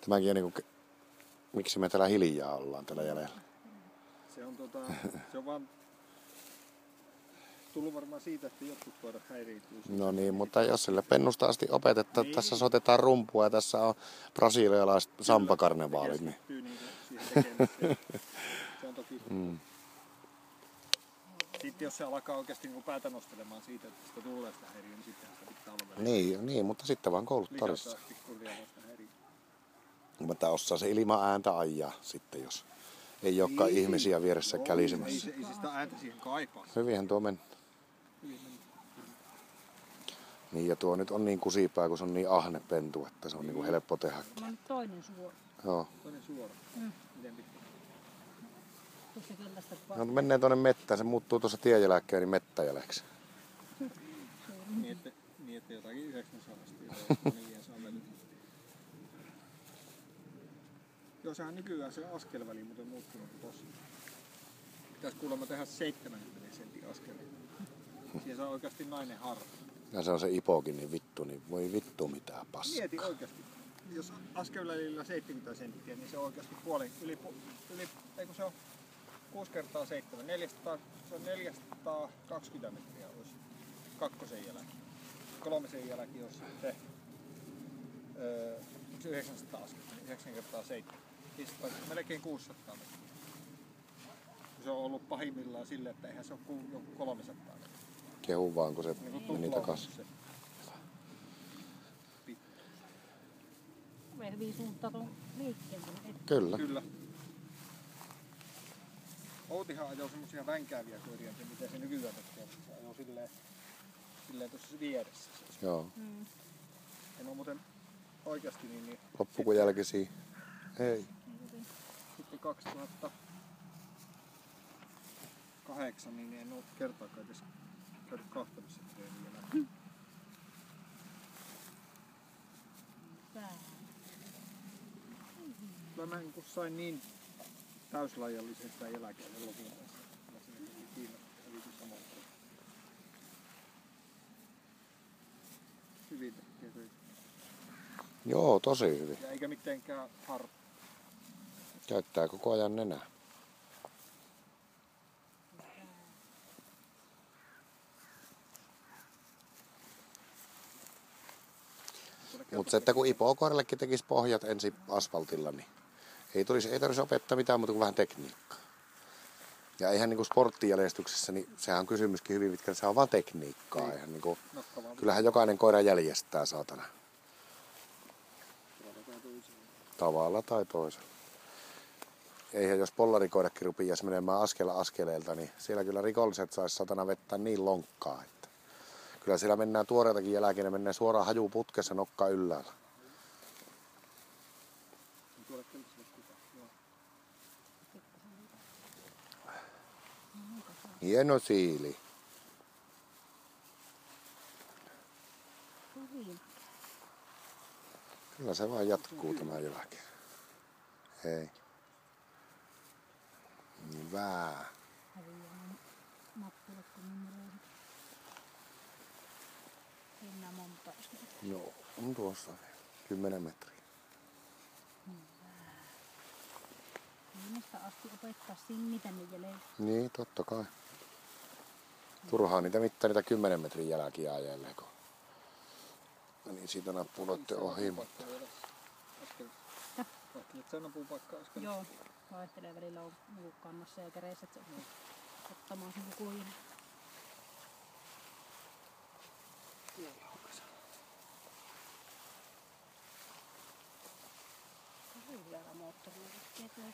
Tämäkin on niinku, miksi me täällä hiljaa ollaan täällä jäljellä. Se on vaan tullut varmaan siitä, että jotkut koirat häiriintyy. No niin, mutta jos sille pennusta asti opetetaan, että tässä soitetaan rumpua ja tässä on brasilialaiset sampakarnevaalit. Niin. Se on toki. Sitten jos se alkaa oikeasti niin päätä nostelemaan siitä, että sitä tulee sitä häiriöä, niin sitten sitä pitää olla niin, mutta sitten vaan kouluttarissa. Lisätä pikkuhiljaa sitä häiriöä. Mutta osaa se ilman ääntä ajaa sitten, jos ei olekaan ihmisiä vieressä kälisemässä. Ei sitä ääntä siihen kaipaa. Hyvinhän tuo meni. Niin ja tuo nyt on niin kusipää, kun se on niin ahne pentu, että se on niin helppo tehdä. No nyt toinen suora. Joo. Toinen suora. Miten pitää? No menee tuonne mettään, se muuttuu tuossa tienjälkeen niin mettäjäläksi. Niin että jotakin 900 400 Joo, sehän nykyään se askelväli muuten muuttunut tossa. Pitäisi kuulemma tehdä 70 sentin askel. Siihen saa oikeasti nainen harva. Ja se on se ipokin niin vittu, niin voi vittu mitään paskaa. Mieti oikeasti. Jos askelvälillä 70 senttiä, niin se on oikeasti kun se on 6 kertaa 7, 400, se on 420 metriä olisi kakkosen jälkeen. Kolmisen jälkeen olisi se 900 askelta, 9 kertaa 7. Siis melkein 600 metriä. Se on ollut pahimmillaan silleen, että eihän se ole kuin joku 300 metriä. Kehu vaan, kun se meni takas. Hyvin suuntaa tuon liikkeen tuonne eteen. Kyllä. Outihan ajoi semmosia vänkääviä koiria, miten se nykyään tekee. Se ajoi silleen tuossa vieressä. Joo. En oo muuten oikeasti niin... Loppuko jälkisiä? Ei. Sitten 2008 niin en oo kertaakaan edes käynyt kahtamassa treeniä läpi. Kyllä mä kun sain niin täyslajallisesta jälkeen lopulta. Mä sinne kiinnostaa samalta. Hyvin tekee. Joo, tosi hyvin. Ja eikä mitenkään harva. Käyttää koko ajan nenää. Mutta se, että kun ipokoirallekin tekisi pohjat ensin asfaltilla, niin ei tarvitsisi opettaa mitään muuta kuin vähän tekniikkaa. Ja eihän niinku sporttijäljestyksessä, niin sehän on kysymyskin hyvin pitkälle, se on vaan tekniikkaa. Eihän niinku, kyllähän jokainen koira jäljestää, saatana. Tavalla tai toisella. Eihän jos pollarikoirakin rupiaisi menemään askeleelta, niin siellä kyllä rikolliset sais satana vettä niin lonkkaa. Että kyllä siellä mennään tuoreitakin jälkeen, ne menee suoraan hajuputkessa nokka ylhäällä. Hieno siili. Kyllä se vaan jatkuu tämän jälkeen. Hei. Hyvä. Joo, on tuossa 10 metriä. Mistä asti opettaa simmitä ne jälleen? Niin, totta kai. Turhaan niitä mittaa niitä 10 metrin jälkiä ajelleen, kun niin siitä nappuloitte ohi. Vaihtelet sen napupaikkaa äsken? Joo, vaihtelee välillä on kannassa ja käreissä, että se ottamaan sen kuihin. Hyvällä moottorilla tekee.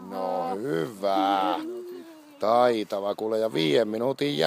No hyvä. Taitava kuule ja 5 minuutin